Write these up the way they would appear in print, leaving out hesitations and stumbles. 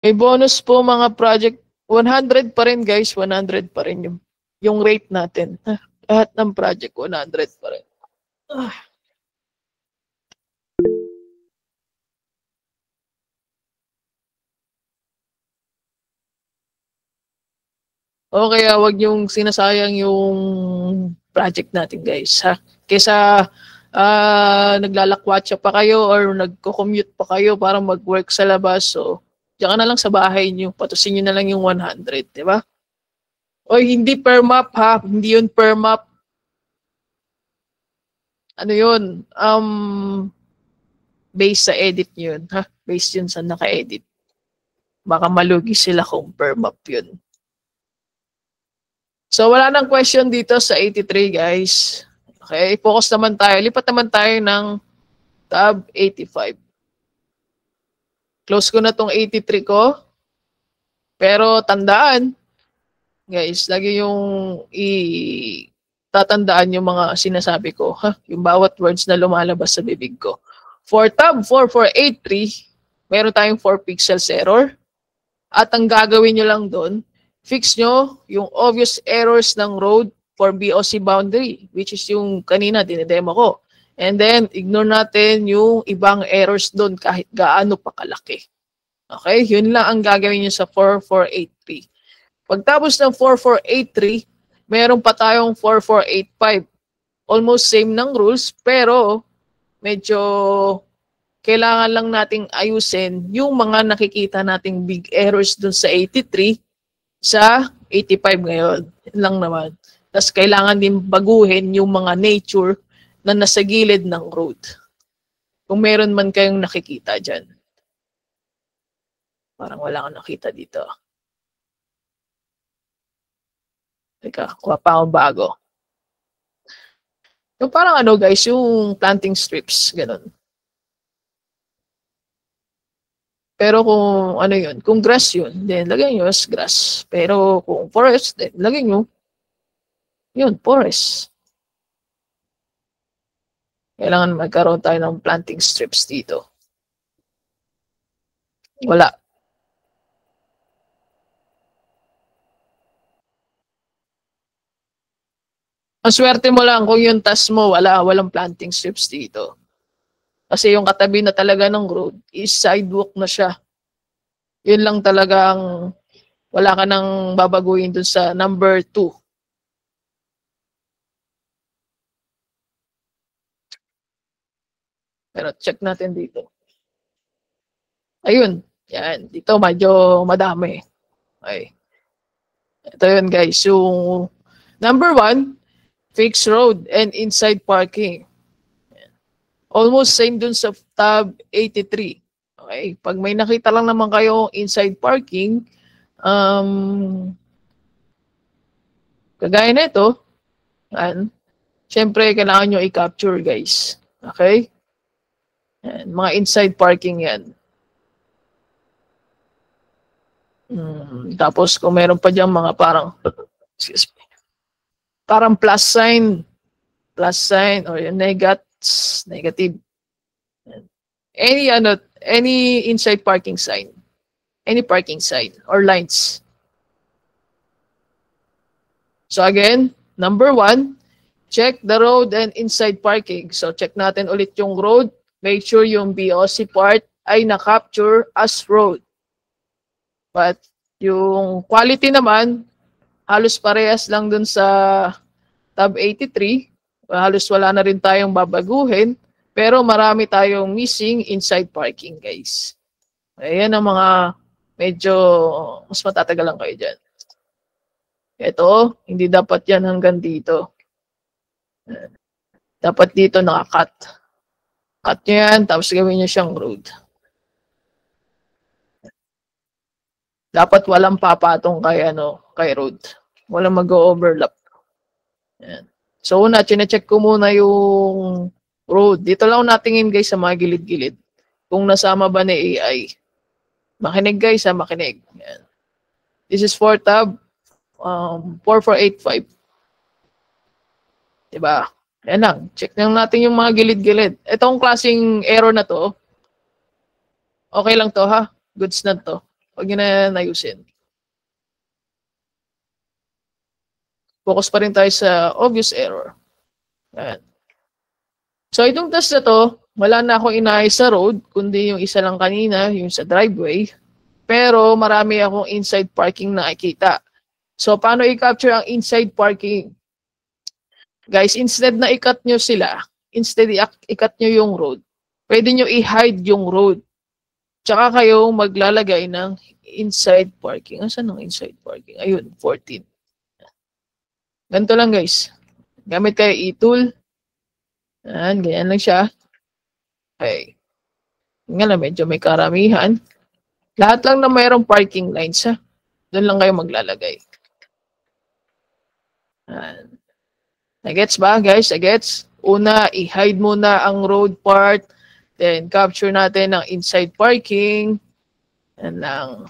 May bonus po mga project. 100 pa rin guys. 100 pa rin yung rate natin. Lahat ng project 100 pa rin. O kaya wag yung sinasayang yung project natin guys. Ha? Kesa naglalakwatsa pa kayo or nagko-commute pa kayo para mag-work sa labas. So, diyan ka na lang sa bahay niyo. Patusin niyo na lang yung 100. Di ba? O hindi per map ha. Hindi yun per map. Ano yun? Based sa edit yun. Ha? Based yun sa naka-edit. Baka malugi sila kung per map yun. So, wala nang question dito sa 83, guys. Okay, focus naman tayo. Lipat naman tayo ng tab 85. Close ko na tong 83 ko. Pero tandaan, guys, lagi yung tatandaan yung mga sinasabi ko. Ha? Yung bawat words na lumalabas sa bibig ko. For tab 4483, meron tayong 4 pixels error. At ang gagawin nyo lang doon, fix nyo yung obvious errors ng road for BOC boundary, which is yung kanina dinedemo ko. And then, ignore natin yung ibang errors doon kahit gaano pa kalaki. Okay? Yun lang ang gagawin nyo sa 4483. Pagtapos ng 4483, meron pa tayong 4485. Almost same ng rules, pero medyo kailangan lang nating ayusin yung mga nakikita nating big errors doon sa 83 sa 85 ngayon. Yun lang naman. Tapos kailangan din baguhin yung mga nature na nasa gilid ng road. Kung meron man kayong nakikita dyan. Parang wala kang nakita dito. Teka, kuha pa akong bago. Yung parang ano guys, yung planting strips, ganun. Pero kung ano yun, kung grass yun, then lagay nyo as grass. Pero kung forest, then lagay nyo, yun, forest. Kailangan magkaroon tayo ng planting strips dito. Wala. Ang swerte mo lang kung yung task mo, walang planting strips dito. Kasi yung katabi na talaga ng road is sidewalk na siya. Yun lang talagang wala ka nang babaguhin dun sa number 2. Pero check natin dito. Ayun. Yan. Dito medyo madami. Okay. Ito yun guys. Yung number 1, fixed road and inside parking. Almost same dun sa tab 83. Okay. Pag may nakita lang naman kayo inside parking, kagaya na ito, syempre kailangan nyo i-capture guys. Okay? Yan, mga inside parking yan. Tapos kung meron pa dyan mga parang, excuse me, parang plus sign or yung negative. Any inside parking sign. Any parking sign or lines. So again, number 1, check the road and inside parking. So check natin ulit yung road. Make sure yung BOC part ay na-capture as road. But yung quality naman, halos parehas lang dun sa tab 83. Halos wala na rin tayong babaguhin. Pero marami tayong missing inside parking, guys. Ayan ang mga medyo mas matatagalan kayo dyan. Ito, hindi dapat yan hanggang dito. Dapat dito naka-cut. Cut nyo yan, tapos gawin nyo siyang road. Dapat walang papatong kay road. Walang mag-overlap. Yan. So una, chinecheck ko muna yung road. Dito lang natingin guys sa mga gilid-gilid. Kung nasama ba ni AI. Makinig guys ha, makinig. Yan. This is for tab 4485. Diba? Yan lang. Check lang natin yung mga gilid-gilid. Itong klaseng error na to, okay lang to ha. Goods na to. Huwag nyo na yan ayusin. Focus pa rin tayo sa obvious error. Yan. So, itong test na to, wala na akong inaayos sa road, kundi yung isa lang kanina, yung sa driveway. Pero marami akong inside parking na nakikita. So, paano i-capture ang inside parking? Guys, instead na i-cut nyo sila, instead i-cut nyo yung road, pwede nyo i-hide yung road. Tsaka kayo maglalagay ng inside parking. Asan ang inside parking? Ayun, 14. Ganito lang guys. Gamit kayo e-tool. Yan, ganyan lang siya. Okay. Nga lang, medyo may karamihan. Lahat lang na mayroong parking lines ha. Doon lang kayo maglalagay. Yan. Nagets ba guys? Nagets? Una, i-hide muna ang road part. Then, capture natin ang inside parking. Yan lang.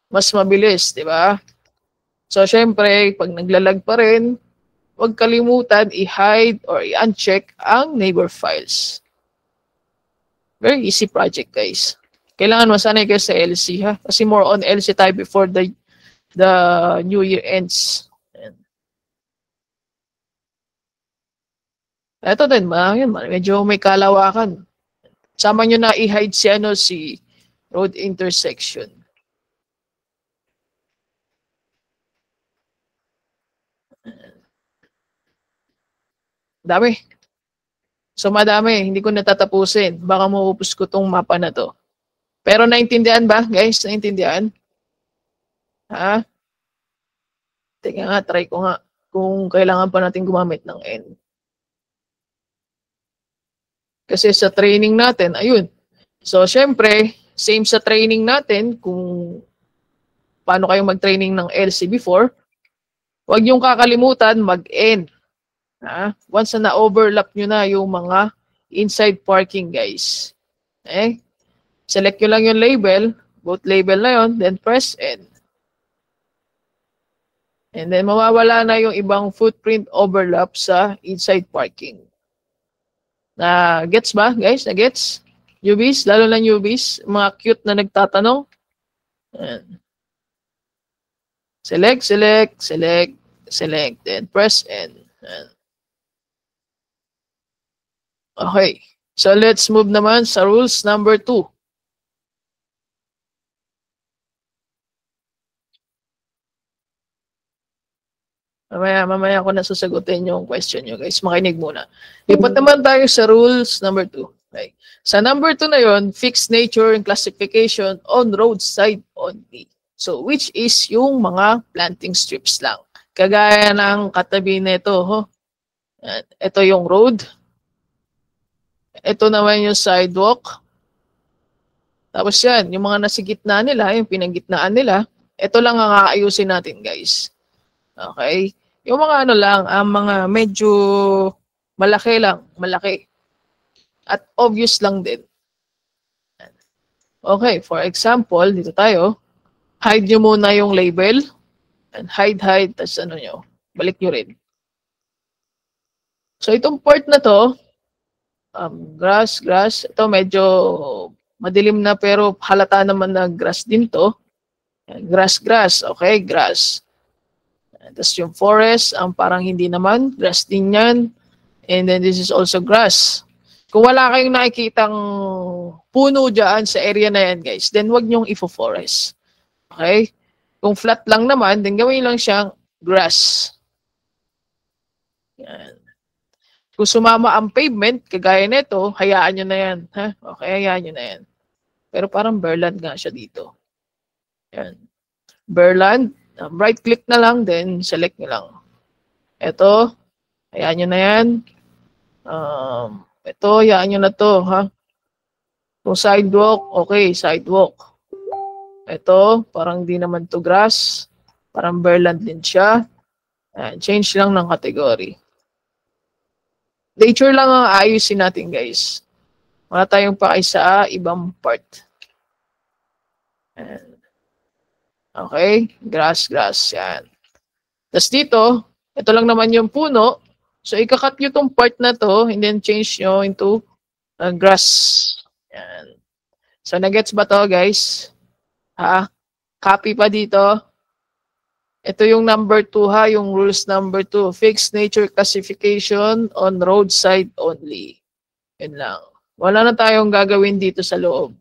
Mas mabilis, di ba? So, syempre, pag naglalag pa rin, huwag kalimutan i-hide or i-uncheck ang neighbor files. Very easy project, guys. Kailangan masanay kayo sa LC, ha? Kasi more on LC tayo before the New Year ends. Ito din, medyo may kalawakan. Sama nyo na i-hide si road intersection. Dami. So madami, hindi ko natatapusin. Baka maupos ko tong mapa na to. Pero naintindihan ba, guys? Naintindihan? Ha? Teka nga, try ko nga kung kailangan pa natin gumamit ng N. Kasi sa training natin, ayun. So, syempre, same sa training natin, kung paano kayo mag-training ng LC before, huwag niyong kakalimutan mag-N. Once na na-overlap nyo na yung mga inside parking, guys. Select nyo lang yung label, both label na yun, then press N. And then, mawawala na yung ibang footprint overlap sa inside parking. Gets ba, guys? Gets? Newbies, lalo na newbies, mga cute na nagtatanong. Ayan. Select, select, select, select, then press N. Ayan. Okay. So, let's move naman sa rules number 2. Mamaya ko na sasagutin yung question nyo, guys. Makinig muna. Lipat naman tayo sa rules number 2. Okay. Sa number 2 na yon, fixed nature and classification on roadside only. So, which is yung mga planting strips lang. Kagaya ng katabi nito. Ito yung road. Ito naman yung sidewalk. Tapos yan, yung mga nasa gitna nila, yung pinanggitnaan nila, ito lang ang aayusin natin, guys. Okay? Yung mga ano lang, ang mga medyo malaki lang, malaki. At obvious lang din. Okay, for example, dito tayo, hide nyo muna yung label. And hide, tapos ano nyo, balik nyo rin. So itong part na to, grass, ito medyo madilim na pero halata naman na grass din to. Grass, okay, grass. Tapos yung forest, parang hindi naman, grass din yan. And then this is also grass. Kung wala kayong nakikitang puno dyan sa area na yan, guys, then wag nyong ifo-forest. Okay? Kung flat lang naman, then gawin lang siyang grass. Yan. Kung sumama ang pavement, kagaya nito, hayaan nyo na yan. Ha? Okay, hayaan nyo na yan. Pero parang Berland nga siya dito. Yan. Berland. Right-click na lang, then select nyo lang. Ito, hayaan nyo na yan. Ito, hayaan nyo na to. Ha? Kung sidewalk, okay, sidewalk. Ito, parang di naman to grass. Parang Berland din siya. Change lang ng category. Nature lang ang ayusin natin, guys. Wala tayong pakay sa ibang part. Okay? Grass. Yan. Tapos dito, ito lang naman yung puno. So, ikakat nyo tong part na to and then change nyo into grass. Yan. So, nagets ba to, guys? Ha? Copy pa dito. Ito yung number 2 ha, yung rules number 2. Fixed nature classification on roadside only. Yun lang. Wala na tayong gagawin dito sa loob.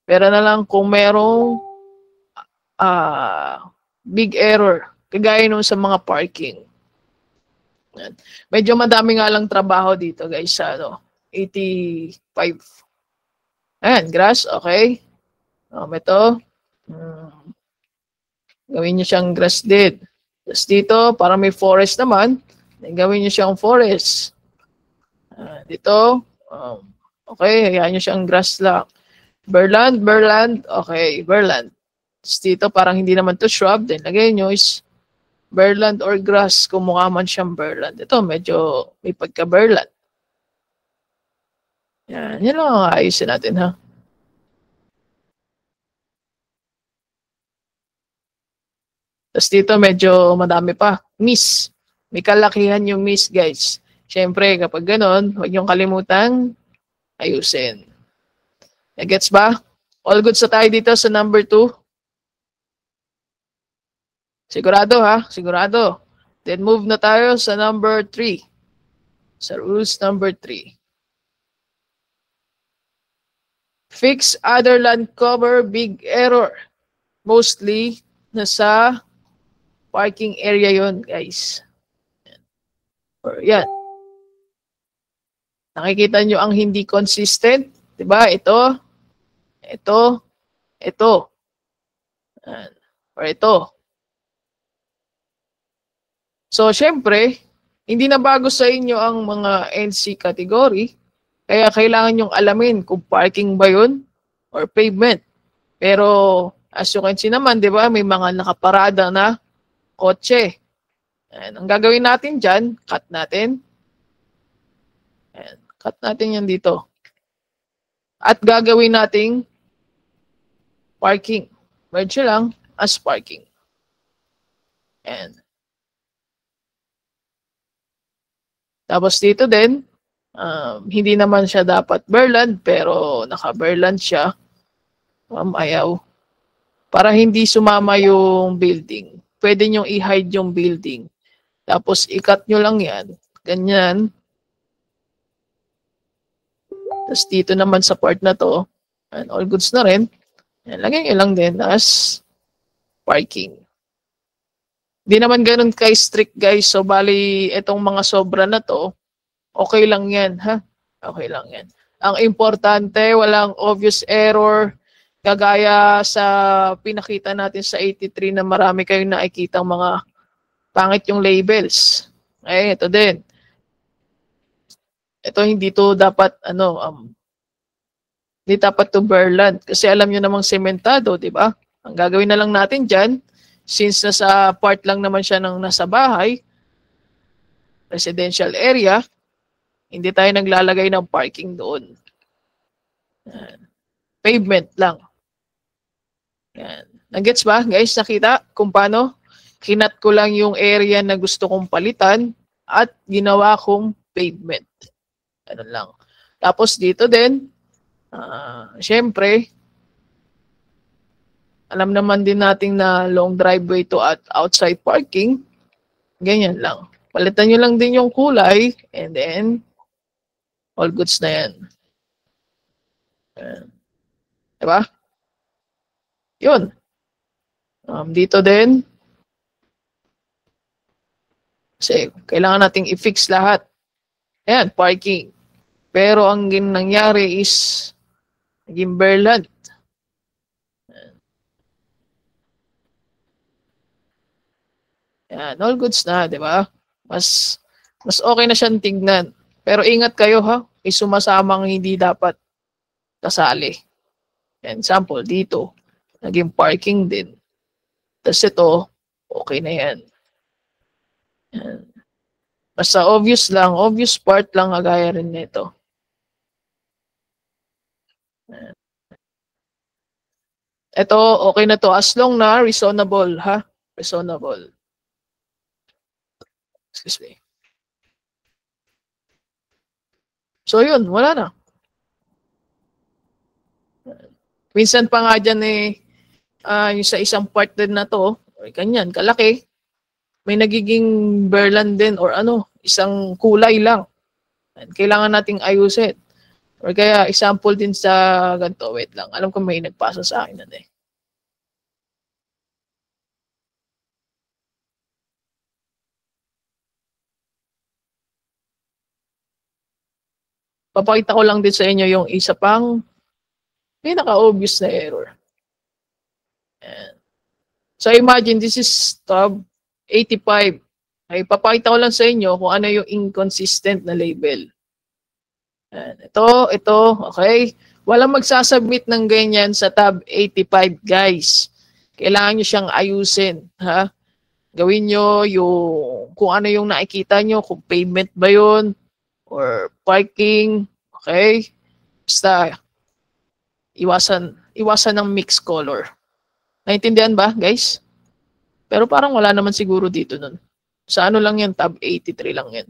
Pero na lang kung merong big error. Kagaya nung sa mga parking. Yan. Medyo madami nga lang trabaho dito guys sa 85. Ayan, grass, okay. Ito. Gawin nyo siyang grass din. Tapos dito, para may forest naman, gawin nyo siyang forest. Dito, okay, hayaan nyo siyang grass lang. Berland, okay, Berland. Tapos dito, parang hindi naman to shrub, then lagay nyo is Berland or grass kung mukha man siyang Berland. Ito, medyo may pagka-Berland. Yan lang ang ayusin natin ha. Tapos dito medyo madami pa. Miss. May kalakihan yung miss guys. Siyempre kapag ganon, huwag niyong kalimutan ayusin. Gets ba? All good sa tayo dito sa number 2. Sigurado ha? Sigurado. Then move na tayo sa number 3. Sa rules number 3. Fix other land cover, big error. Mostly nasa parking area yon guys. Or yan. Nakikita nyo ang hindi consistent. Diba? Ito. Or ito. So, syempre, hindi na bago sa inyo ang mga NC category. Kaya kailangan nyong alamin kung parking ba yun or pavement. Pero, as you can see naman, di ba, may mga nakaparada na kotse. And, ang gagawin natin dyan, cut natin. And, cut natin yan dito. At gagawin nating parking. Merge lang as parking. And, tapos dito din, hindi naman siya dapat Berland, pero naka-Berland siya. Ayaw. Para hindi sumama yung building. Pwede nyo i-hide yung building. Tapos i-cut nyo lang yan. Ganyan. Tapos dito naman sa part na to, and all goods na rin. Yan, lagyan nyo lang din as parking. Di naman ganun kay strict guys. So bali itong mga sobra na to, okay lang yan ha. Okay lang yan. Ang importante, walang obvious error. Kagaya sa pinakita natin sa 83 na marami kayong nakikita mga pangit yung labels. Eh, ito din. Ito hindi to dapat hindi dapat to Berland kasi alam niyo namang sementado, 'di ba? Ang gagawin na lang natin diyan, since nasa part lang naman siya ng nasa bahay, residential area, hindi tayo naglalagay ng parking doon. Pavement lang. Yan. Nag-gets ba guys? Nakita kung paano? Kinat ko lang yung area na gusto kong palitan at ginawa kong pavement. Ganun lang. Tapos dito din, syempre, alam naman din natin na long driveway to at outside parking. Ganyan lang. Palitan nyo lang din yung kulay and then all goods na yan. Diba? Yun. Dito din. Kasi kailangan nating i-fix lahat. Ayan, parking. Pero ang nangyari is naging Berland. Ayan, all goods na, di ba? Mas okay na siyang tignan. Pero ingat kayo ha, may sumasamang hindi dapat kasali. Example, dito, naging parking din. Tapos ito, okay na yan. Basta obvious lang, obvious part lang kagaya rin nito. Ito, okay na to as long na reasonable, ha? Reasonable. Excuse me. So yun, wala na. Minsan pa nga dyan yung sa isang part din na to, or ganyan, kalaki, may nagiging berlan din or ano, isang kulay lang. Kailangan nating ayusin. Or kaya, example din sa ganito, wait lang, alam ko may nagpasa sa akin na eh. Papakita ko lang din sa inyo yung isa pang pinaka-obvious na error. Ayan. So imagine this is tab 85. Ay papakita ko lang sa inyo kung ano yung inconsistent na label. Ayan. Ito, okay. Walang magsasubmit ng ganyan sa tab 85, guys. Kailangan nyo siyang ayusin, ha? Gawin nyo yung kung ano yung nakikita nyo, kung payment ba yun, or parking, okay? Basta, iwasan ng mixed color. Naintindihan ba, guys? Pero parang wala naman siguro dito nun. Sa ano lang yan, tab 83 lang yan.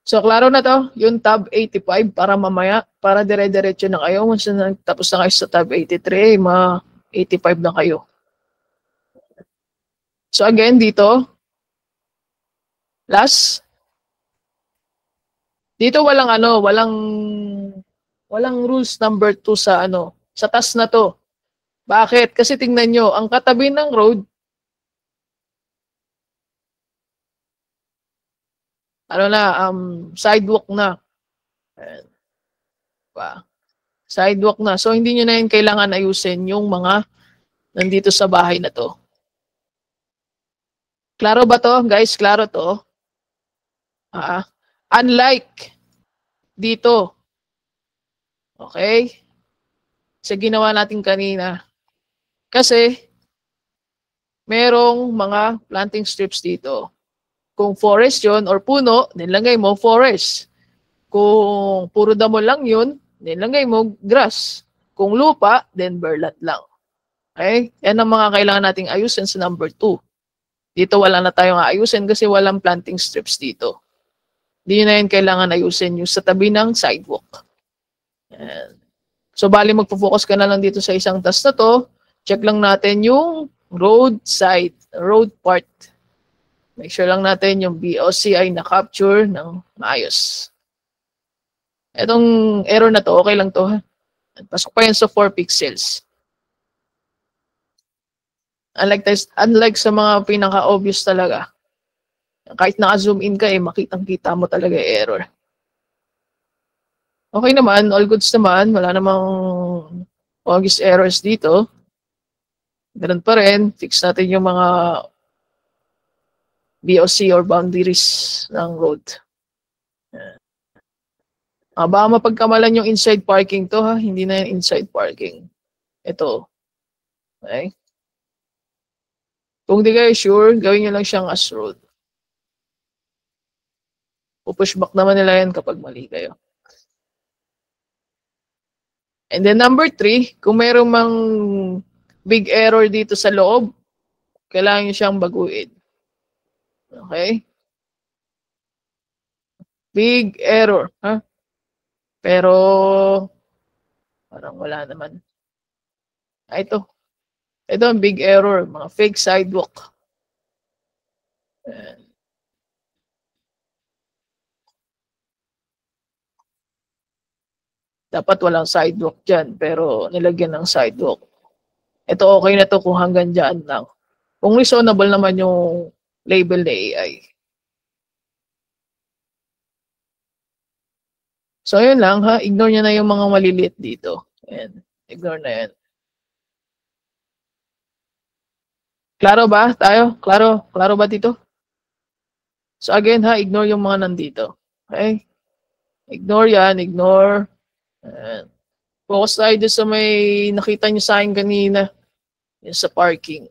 So, klaro na to, yung tab 85 para mamaya, para dire-diretso na kayo. Once na tapos na kayo sa tab 83, ma-85 na kayo. So, again, dito, last, dito walang rules number 2 sa sa task na to. Bakit? Kasi tingnan nyo, ang katabi ng road, sidewalk na. Sidewalk na. So, hindi nyo na yun kailangan ayusin yung mga nandito sa bahay na to. Klaro ba to? Guys, klaro to? Unlike dito. Okay? Sa ginawa natin kanina. Kasi, merong mga planting strips dito. Kung forest yon or puno, nilagay mo forest. Kung puro damo lang yun, nilagay mo grass. Kung lupa, then berlat lang. Okay? Yan ang mga kailangan nating ayusin sa number 2. Dito wala na tayong ayusin kasi walang planting strips dito. Hindi na yan kailangan ayusin yung sa tabi ng sidewalk. Yan. So, bali magpo-focus ka na lang dito sa isang task na to. Check lang natin yung road part. Make sure lang natin yung BOC ay na-capture ng maayos. Etong error na to, okay lang to. Ha? Pasok pa yan sa 4 pixels. Unlike sa mga pinaka-obvious talaga. Kahit naka-zoom in ka, makitang-kita mo talaga yung error. Okay naman, all goods naman. Wala namang obvious errors dito. Ganun pa rin, fix natin yung mga BOC or boundaries ng road. Baka mapagkamalan yung inside parking to ha. Hindi na yung inside parking. Ito. Okay. Kung di kayo sure, gawin nyo lang siyang as road. Pupushback naman nila yan kapag mali kayo. And then number 3, kung mayroong mang big error dito sa loob, kailangan nyo siyang baguhin. Okay? Big error. Ha? Pero, parang wala naman. Ito. Ito ang big error. Mga fake sidewalk. Dapat walang sidewalk dyan, pero nilagyan ng sidewalk. Ito okay na to kung hanggang dyan lang. Kung reasonable naman yung label na AI. So, yun lang ha. Ignore nyo na yung mga maliliit dito. Ayan. Ignore na yan. Klaro ba tayo? Klaro ba dito? So, again ha, ignore yung mga nandito. Okay? Ignore yan, ignore. Ayan. Focus tayo doon sa may nakita nyo sa akin kanina. Yung sa parking.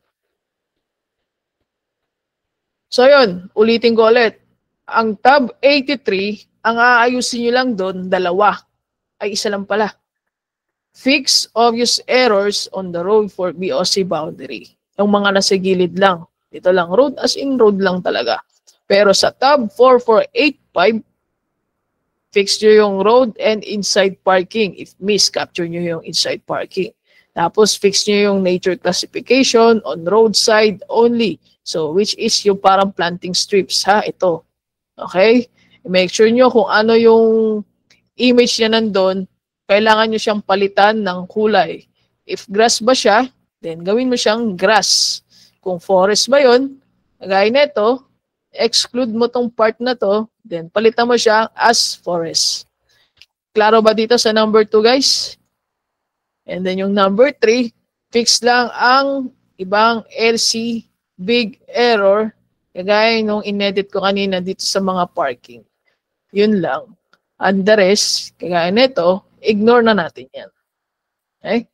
So, yun. Ulitin ko ulit. Ang tab 83, ang aayusin nyo lang doon, 2. Ay, isa lang pala. Fix obvious errors on the road for BOC boundary. Yung mga nasa gilid lang. Dito lang, road as in road lang talaga. Pero sa tab 4485, Fix nyo yung road and inside parking. If miss, capture nyo yung inside parking. Tapos, fix nyo yung nature classification on roadside only. So, which is yung parang planting strips, ha? Ito. Okay? Make sure nyo kung ano yung image niya nandun, kailangan nyo siyang palitan ng kulay. If grass ba siya, then gawin mo siyang grass. Kung forest ba yun, gaya nito, exclude mo tong part na to, then palitan mo siya as forest. Klaro ba dito sa number 2, guys? And then yung number 3, fix lang ang ibang LC big error, kagaya nung inedit ko kanina dito sa mga parking. Yun lang. And the rest, kagaya nito, ignore na natin yan. Okay?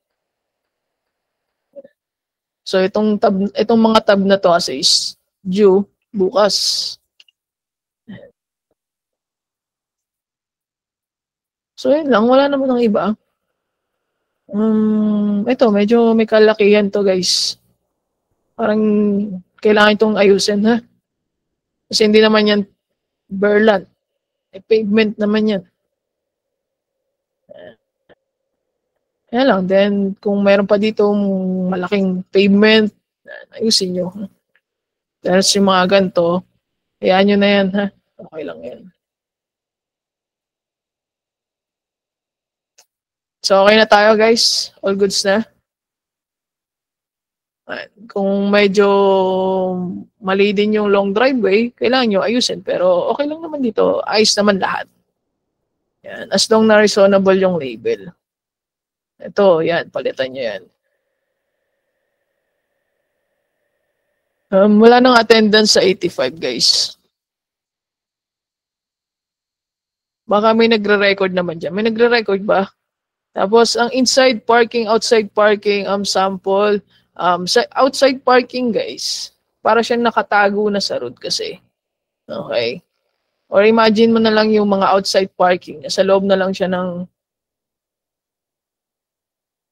So itong mga tab na to kasi is due bukas. So yun lang, wala naman ng iba. Ito, medyo may kalakihan to, guys. Parang kailangan itong ayusin, ha? Kasi hindi naman yan Berland. Pavement naman yan. Kaya lang, then kung mayroon pa dito malaking pavement, ayusin nyo. Dahil yung mga ganito, hayaan nyo na yan, ha? Okay lang yan. So, okay na tayo, guys. All goods na. Kung medyo mali din yung long driveway, kailangan nyo ayusin. Pero okay lang naman dito. Ayos naman lahat. Yan. As long na reasonable yung label. Ito, yan. Palitan nyo yan. Wala nang attendance sa 85, guys. Baka may nagre-record naman dyan. May nagre-record ba? Tapos, ang inside parking, outside parking, sample. Sa outside parking, guys, para siyang nakatago na sa road kasi. Okay? Or imagine mo na lang yung mga outside parking. Sa loob na lang siya ng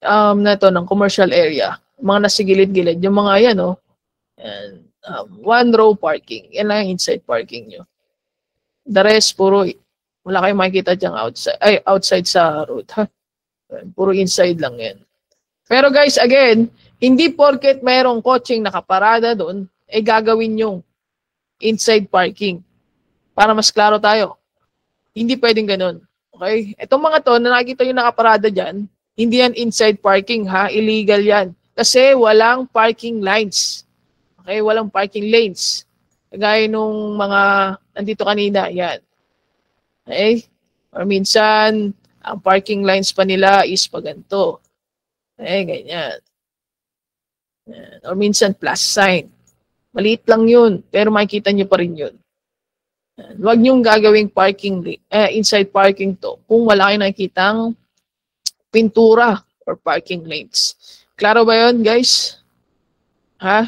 ng commercial area. Mga nasa gilid-gilid. Yung mga yan, oh. And, one row parking. Yan lang yung inside parking nyo. The rest, puro, wala kayong makikita dyan outside sa road. Ha? Puro inside lang yan. Pero guys, again, hindi porket mayroong kotseng nakaparada doon, gagawin yung inside parking. Para mas klaro tayo. Hindi pwedeng ganun. Okay? Itong mga to, na nakikita yung nakaparada dyan, hindi yan inside parking, ha? Illegal yan. Kasi walang parking lines. Okay? Walang parking lanes. Kagaya nung mga nandito kanina, yan. Okay? Or minsan, ang parking lines pa nila is paganto. Ganyan. Or minsan plus sign. Maliit lang yun, pero makikita nyo pa rin yun. Huwag nyong gagawing parking, inside parking to kung wala kayong nakikitang pintura or parking lanes. Klaro ba yun, guys? Ha?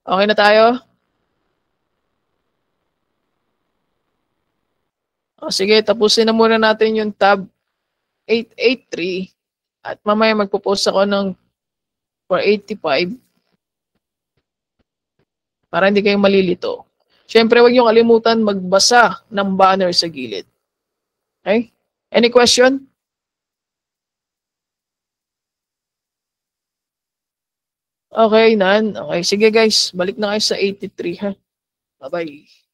Okay na tayo? Sige, tapusin na muna natin yung tab 883 at mamaya magpo-post ako ng 485 para hindi kayong malilito. Siyempre, huwag niyo kalimutan magbasa ng banner sa gilid. Okay? Any question? Okay, none. Okay, sige guys. Balik na kayo sa 83, ha? Bye-bye.